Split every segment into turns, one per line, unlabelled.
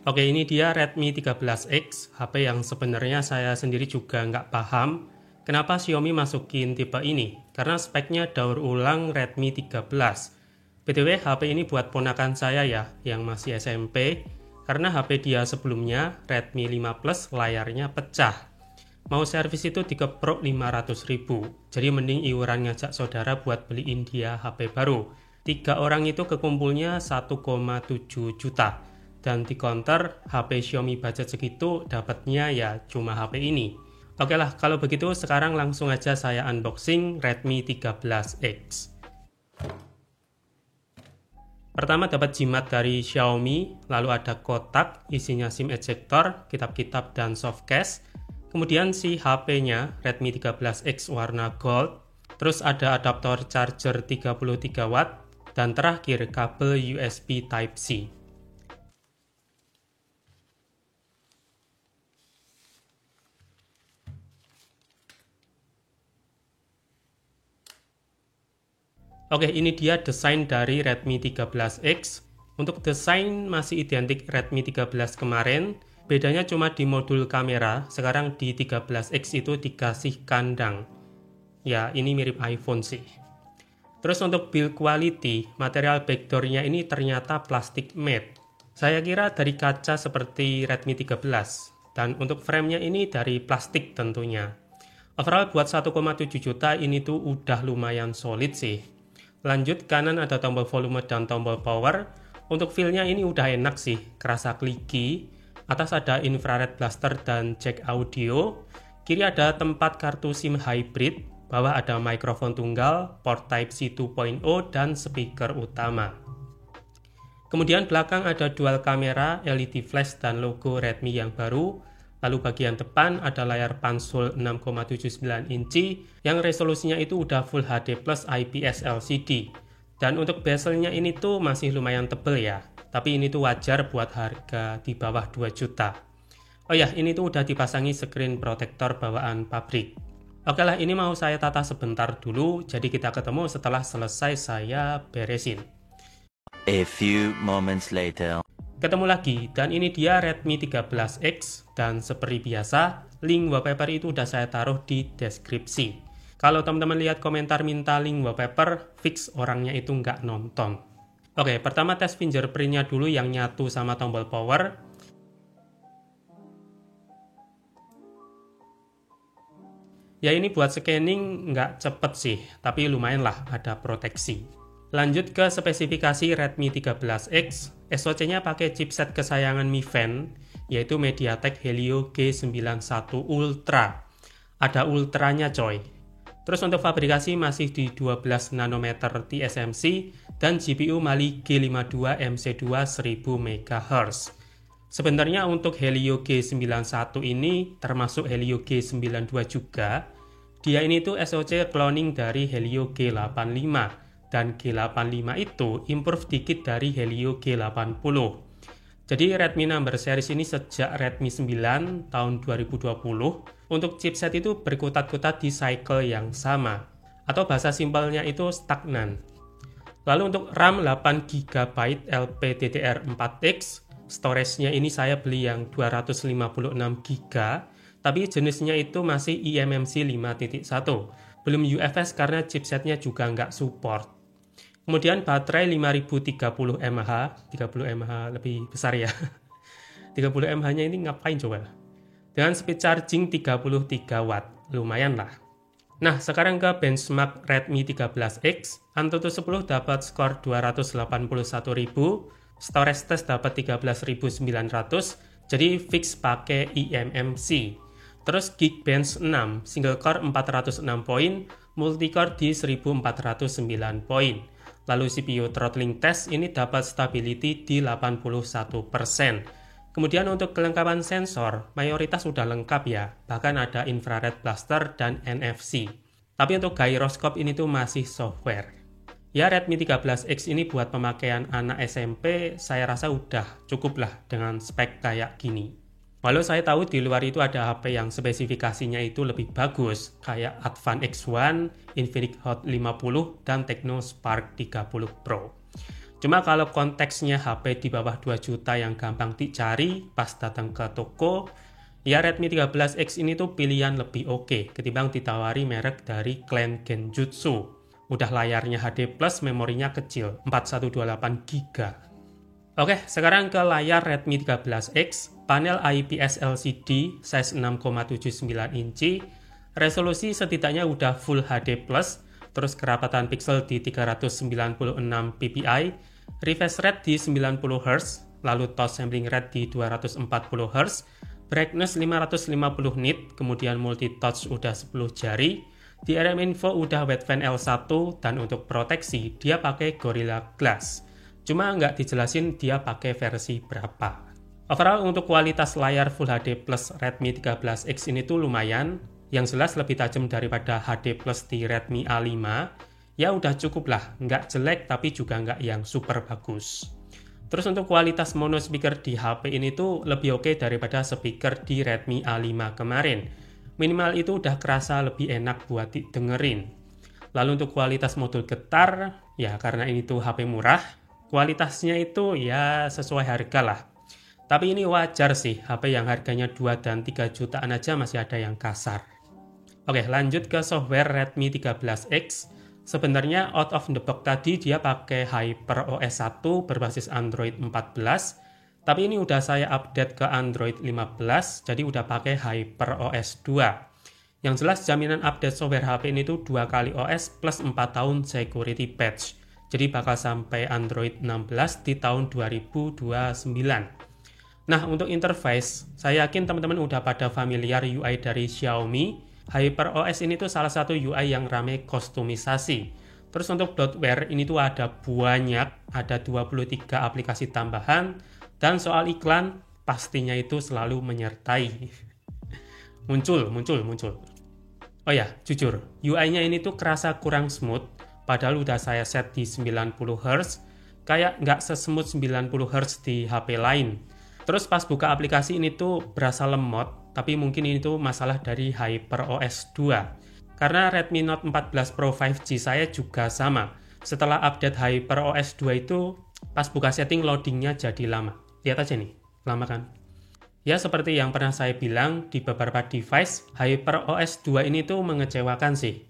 Oke, ini dia Redmi 13X, HP yang sebenarnya saya sendiri juga nggak paham kenapa Xiaomi masukin tipe ini, karena speknya daur ulang Redmi 13. BTW, HP ini buat ponakan saya ya, yang masih SMP, karena HP dia sebelumnya, Redmi 5 Plus, layarnya pecah. Mau servis itu dikeprok 500.000, jadi mending iuran ngajak saudara buat beliin dia HP baru. 3 orang itu kekumpulnya 1,7 juta. Dan di counter HP Xiaomi budget segitu dapatnya ya cuma HP ini. Oke lah, kalau begitu sekarang langsung aja saya unboxing Redmi 13X. Pertama dapat jimat dari Xiaomi, lalu ada kotak isinya SIM ejector, kitab-kitab dan softcase. Kemudian si HP-nya Redmi 13X warna gold. Terus ada adaptor charger 33 watt dan terakhir kabel USB Type-C. Oke, ini dia desain dari Redmi 13X. Untuk desain masih identik Redmi 13 kemarin, bedanya cuma di modul kamera. Sekarang di 13X itu dikasih kandang. Ya, ini mirip iPhone sih. Terus untuk build quality, material backdoor-nya ini ternyata plastik matte. Saya kira dari kaca seperti Redmi 13. Dan untuk frame-nya ini dari plastik tentunya. Overall buat 1,7 juta ini tuh udah lumayan solid sih. Lanjut, kanan ada tombol volume dan tombol power. Untuk feel-nya ini udah enak sih, kerasa clicky. Atas ada infrared blaster dan jack audio. Kiri ada tempat kartu SIM hybrid. Bawah ada mikrofon tunggal, port Type-C 2.0 dan speaker utama. Kemudian belakang ada dual kamera, LED flash dan logo Redmi yang baru. Lalu bagian depan ada layar Pansul 6,79 inci yang resolusinya itu udah Full HD Plus IPS LCD. Dan untuk bezelnya ini tuh masih lumayan tebel ya, tapi ini tuh wajar buat harga di bawah 2 juta. Oh ya, ini tuh udah dipasangi screen protector bawaan pabrik. Oke lah, ini mau saya tata sebentar dulu, jadi kita ketemu setelah selesai saya beresin.
A few moments later.
Ketemu lagi, dan ini dia Redmi 13X, dan seperti biasa, link wallpaper itu udah saya taruh di deskripsi. Kalau teman-teman lihat komentar minta link wallpaper, fix orangnya itu nggak nonton. Oke, pertama tes fingerprint-nya dulu yang nyatu sama tombol power. Ya ini buat scanning nggak cepet sih, tapi lumayan lah ada proteksi. Lanjut ke spesifikasi Redmi 13X, SoC-nya pakai chipset kesayangan Mi Band, yaitu MediaTek Helio G91 Ultra. Ada ultranya coy. Terus untuk fabrikasi masih di 12 nanometer TSMC dan GPU Mali G52 MC2 1000 MHz. Sebenarnya untuk Helio G91 ini termasuk Helio G92 juga. Dia ini tuh SoC cloning dari Helio G85. Dan G85 itu improve dikit dari Helio G80. Jadi Redmi number series ini sejak Redmi 9 tahun 2020 untuk chipset itu berkutat-kutat di cycle yang sama. Atau bahasa simpelnya itu stagnan. Lalu untuk RAM 8GB LPDDR4X, storage-nya ini saya beli yang 256GB, tapi jenisnya itu masih eMMC 5.1. Belum UFS karena chipsetnya juga nggak support. Kemudian baterai 5030 mAh, 30 mAh lebih besar ya. 30 mAh-nya ini ngapain coba? Dengan speed charging 33 watt, lumayan lah. Nah, sekarang ke benchmark Redmi 13X. Antutu 10 dapat skor 281.000, storage test dapat 13.900, jadi fix pakai eMMC. Terus Geekbench 6, single core 406 poin, multicore di 1409 poin. Lalu CPU throttling test ini dapat stability di 81%. Kemudian untuk kelengkapan sensor, mayoritas sudah lengkap ya, bahkan ada infrared blaster dan NFC. Tapi untuk gyroscope ini tuh masih software. Ya Redmi 13X ini buat pemakaian anak SMP, saya rasa udah cukup lah dengan spek kayak gini. Walau saya tahu di luar itu ada HP yang spesifikasinya itu lebih bagus, kayak Advan X1, Infinix Hot 50, dan Tecno Spark 30 Pro. Cuma kalau konteksnya HP di bawah 2 juta yang gampang dicari pas datang ke toko, ya Redmi 13X ini tuh pilihan lebih oke ketimbang ditawari merek dari klan Genjutsu. Udah layarnya HD+, memorinya kecil, 4128GB. Oke, sekarang ke layar Redmi 13X, panel IPS LCD size 6,79 inci, resolusi setidaknya udah Full HD+, terus kerapatan pixel di 396 ppi, refresh rate di 90 Hz, lalu touch sampling rate di 240 Hz, brightness 550 nit, kemudian multi touch udah 10 jari, di DRM info udah wet fan L1, dan untuk proteksi dia pakai Gorilla Glass. Cuma nggak dijelasin dia pakai versi berapa. Overall untuk kualitas layar Full HD Plus Redmi 13X ini tuh lumayan. Yang jelas lebih tajam daripada HD Plus di Redmi A5. Ya udah cukup lah, nggak jelek tapi juga nggak yang super bagus. Terus untuk kualitas mono speaker di HP ini tuh lebih oke daripada speaker di Redmi A5 kemarin. Minimal itu udah kerasa lebih enak buat didengerin. Lalu untuk kualitas modul getar, ya karena ini tuh HP murah, kualitasnya itu ya sesuai harga lah. Tapi ini wajar sih, HP yang harganya 2 dan 3 jutaan aja masih ada yang kasar. Oke, lanjut ke software Redmi 13X. Sebenarnya out of the box tadi dia pakai HyperOS 1 berbasis Android 14. Tapi ini udah saya update ke Android 15, jadi udah pakai HyperOS 2. Yang jelas jaminan update software HP ini tuh 2 kali OS plus 4 tahun security patch. Jadi bakal sampai Android 16 di tahun 2029. Nah, untuk interface, saya yakin teman-teman udah pada familiar UI dari Xiaomi. HyperOS ini tuh salah satu UI yang ramai kustomisasi. Terus untuk bloatware ini tuh ada banyak, ada 23 aplikasi tambahan. Dan soal iklan, pastinya itu selalu menyertai. muncul. Oh ya, jujur, UI-nya ini tuh kerasa kurang smooth. Padahal udah saya set di 90 Hz, kayak nggak sesmooth 90 Hz di HP lain. Terus pas buka aplikasi ini tuh berasa lemot, tapi mungkin ini tuh masalah dari HyperOS 2. Karena Redmi Note 14 Pro 5G saya juga sama. Setelah update HyperOS 2 itu, pas buka setting loadingnya jadi lama. Lihat aja nih, lama kan? Ya seperti yang pernah saya bilang, di beberapa device, HyperOS 2 ini tuh mengecewakan sih.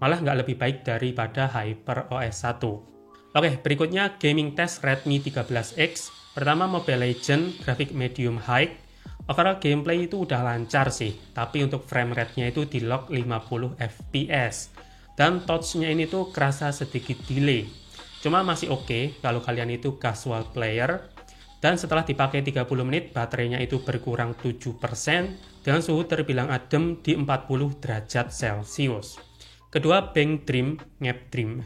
Malah nggak lebih baik daripada HyperOS 1. Oke, berikutnya gaming test Redmi 13X. Pertama Mobile Legends, grafik medium high. Overall gameplay itu udah lancar sih, tapi untuk frame rate-nya itu di lock 50 fps. Dan touch-nya ini tuh kerasa sedikit delay. Cuma masih oke kalau kalian itu casual player. Dan setelah dipakai 30 menit, baterainya itu berkurang 7% dengan suhu terbilang adem di 40 derajat Celcius. Kedua, Bang Dream, Ngap Dream.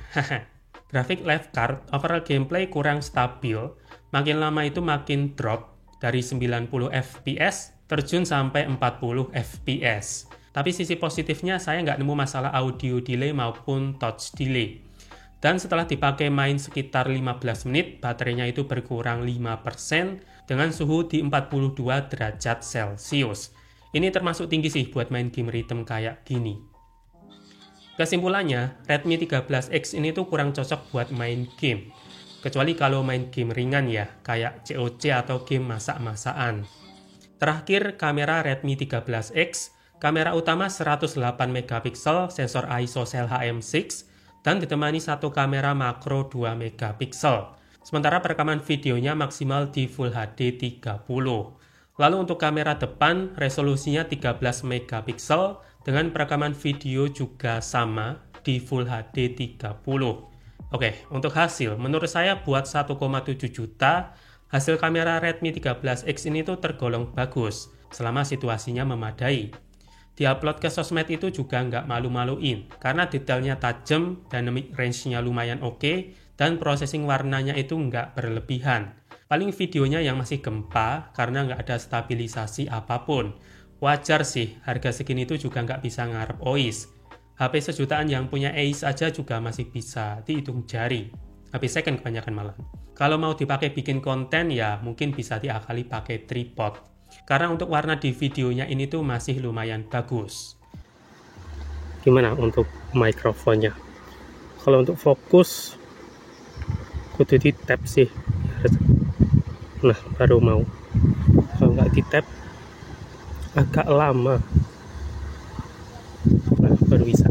Grafik live card, overall gameplay kurang stabil. Makin lama itu makin drop dari 90 fps terjun sampai 40 fps. Tapi sisi positifnya saya nggak nemu masalah audio delay maupun touch delay. Dan setelah dipakai main sekitar 15 menit, baterainya itu berkurang 5% dengan suhu di 42 derajat Celcius. Ini termasuk tinggi sih buat main game rhythm kayak gini. Kesimpulannya, Redmi 13X ini tuh kurang cocok buat main game. Kecuali kalau main game ringan ya, kayak COC atau game masak-masakan. Terakhir, kamera Redmi 13X, kamera utama 108 megapiksel, sensor ISO HM6, dan ditemani satu kamera makro 2 megapiksel. Sementara perekaman videonya maksimal di Full HD 30. Lalu untuk kamera depan, resolusinya 13 megapiksel, dengan perekaman video juga sama di Full HD 30. Oke, untuk hasil, menurut saya buat 1,7 juta, hasil kamera Redmi 13X ini tuh tergolong bagus, selama situasinya memadai. Diupload ke sosmed itu juga nggak malu-maluin, karena detailnya tajam, dynamic range-nya lumayan oke, dan processing warnanya itu nggak berlebihan. Paling videonya yang masih gempa, karena nggak ada stabilisasi apapun. Wajar sih, harga segini itu juga nggak bisa ngarep OIS. HP sejutaan yang punya ACE aja juga masih bisa dihitung jari. HP second kebanyakan malah. Kalau mau dipakai bikin konten ya mungkin bisa diakali pakai tripod. Karena untuk warna di videonya ini tuh masih lumayan bagus. Gimana untuk mikrofonnya? Kalau untuk fokus kudu di tap sih. Nah, baru mau. Kalau nggak di tap agak lama. Nah, baru bisa.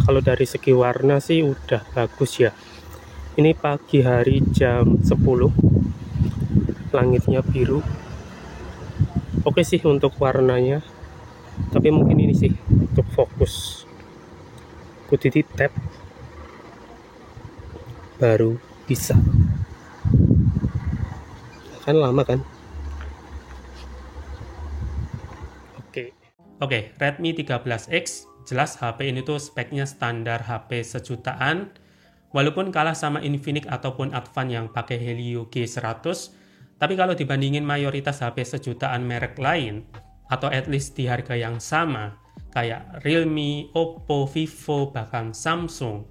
Kalau dari segi warna sih udah bagus ya. Ini pagi hari jam 10, langitnya biru. Oke sih untuk warnanya, tapi mungkin ini sih untuk fokus kudu di tap baru bisa. Kan lama kan. Oke, Redmi 13X jelas HP ini tuh speknya standar HP sejutaan. Walaupun kalah sama Infinix ataupun Advan yang pakai Helio G100, tapi kalau dibandingin mayoritas HP sejutaan merek lain, atau at least di harga yang sama, kayak Realme, Oppo, Vivo, bahkan Samsung,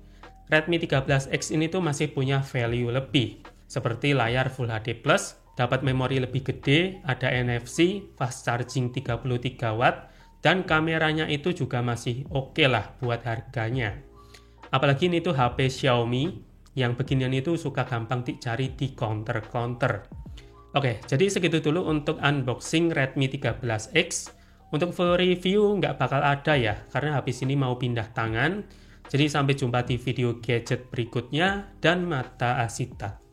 Redmi 13X ini tuh masih punya value lebih, seperti layar Full HD+, dapat memori lebih gede, ada NFC, fast charging 33 watt, dan kameranya itu juga masih oke lah buat harganya. Apalagi ini tuh HP Xiaomi, yang beginian itu suka gampang dicari di counter-counter. Oke, jadi segitu dulu untuk unboxing Redmi 13X. Untuk full review nggak bakal ada ya, karena habis ini mau pindah tangan. Jadi sampai jumpa di video gadget berikutnya, dan mata Asita.